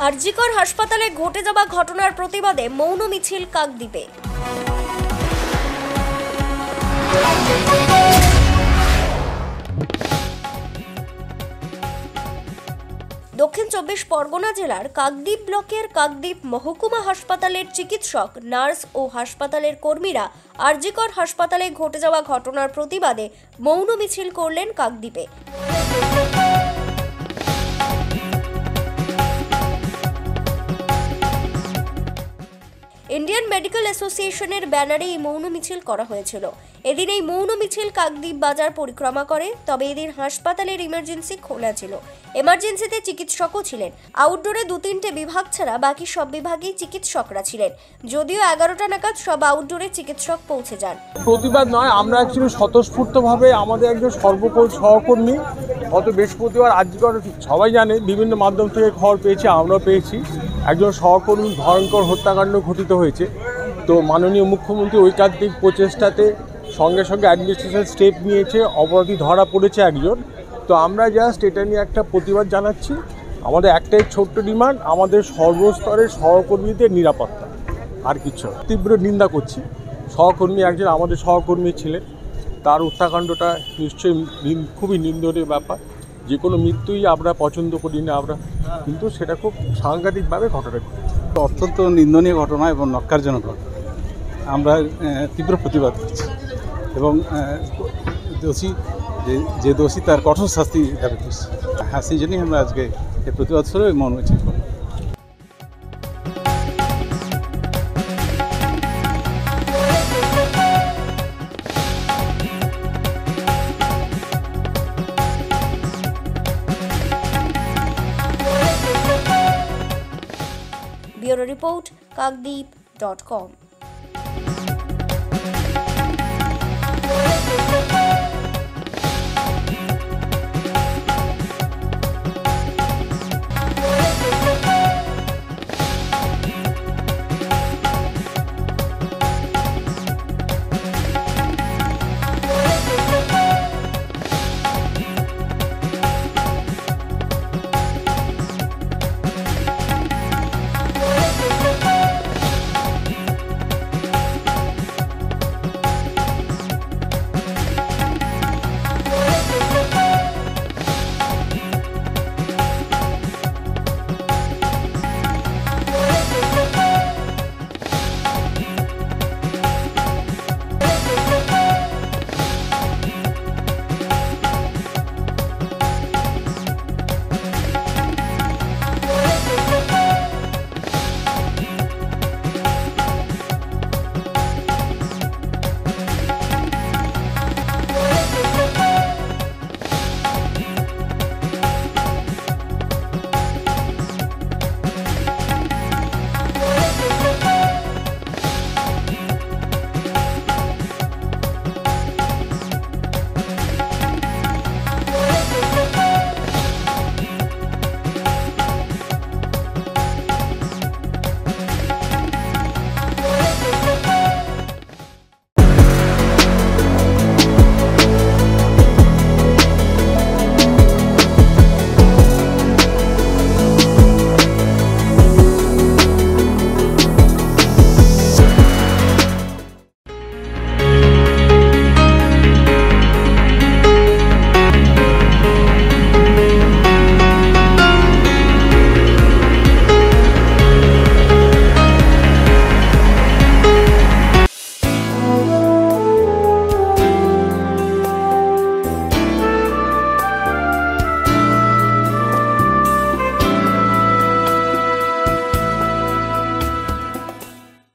আরজিকর হাসপাতালে ঘটে যাওয়া ঘটনার প্রতিবাদে মৌন মিছিল কাকদ্বীপে। দক্ষিণ ২৪ পরগনা জেলার কাকদ্বীপ ব্লকের কাকদ্বীপ মহকুমা হাসপাতালের চিকিৎসক, নার্স ও হাসপাতালের কর্মীরা আরজিকর হাসপাতালে ঘটে যাওয়া ঘটনার প্রতিবাদে মৌন মিছিল করলেন কাকদ্বীপে। ইন্ডিয়ান মেডিকেল অ্যাসোসিয়েশনের ব্যানারে এই মৌন মিছিল করা হয়েছিল। এদিন এই মৌন মিছিল কাকদ্বীপ বাজার পরিক্রমা করে। তবে এদিন হাসপাতালের ইমার্জেন্সি খোলা ছিল। এমার্জেন্সিতে চিকিৎসকও ছিলেন। আউটডোরে ২-৩টে বিভাগ ছাড়া বাকি সব বিভাগেই চিকিৎসকরা ছিলেন। যদিও ১১টা নাগাদ সব আউটডোরে চিকিৎসক পৌঁছে যান। প্রতিবাদ নয়, আমরা অ্যাকচুয়ালি স্বতঃস্ফূর্তভাবে আমাদের একজন সহকর্মী গত বৃহস্পতিবার আরজিকর, সবাই জানে, বিভিন্ন মাধ্যম থেকে খবর পেয়েছি, আমরাও পেয়েছি, একজন সহকর্মী ভয়ঙ্কর হত্যাকাণ্ড ঘটিত হয়েছে। তো মাননীয় মুখ্যমন্ত্রী ঐকান্তিক প্রচেষ্টাতে সঙ্গে সঙ্গে অ্যাডমিনিস্ট্রেশন স্টেপ নিয়েছে, অপরাধী ধরা পড়েছে একজন। তো আমরা জাস্ট এটা নিয়ে একটা প্রতিবাদ জানাচ্ছি। আমাদের একটাই ছোট্ট ডিমান্ড, আমাদের সর্বস্তরের সহকর্মীদের নিরাপত্তা, আর কিছু। তীব্র নিন্দা করছি। সহকর্মী একজন আমাদের সহকর্মী ছিলেন, তার হত্যাকাণ্ডটা নিশ্চয়ই খুবই নিন্দনীয় ব্যাপার। যে কোনো মৃত্যুই আমরা পছন্দ করি না আমরা, কিন্তু সেটা খুব সাংঘাতিকভাবে ঘটনা ঘটেছে। অত্যন্ত নিন্দনীয় ঘটনা এবং ন্যক্কারজনক ঘটনা। আমরা তীব্র প্রতিবাদ করছি এবং যে দোষী তার কঠোর শাস্তি দাবি করছি। হ্যাঁ, সেই জন্যই আমরা আজকে এই প্রতিবাদ স্বরূপ মৌন মিছিল করব। Bureau report, kakdeep.com।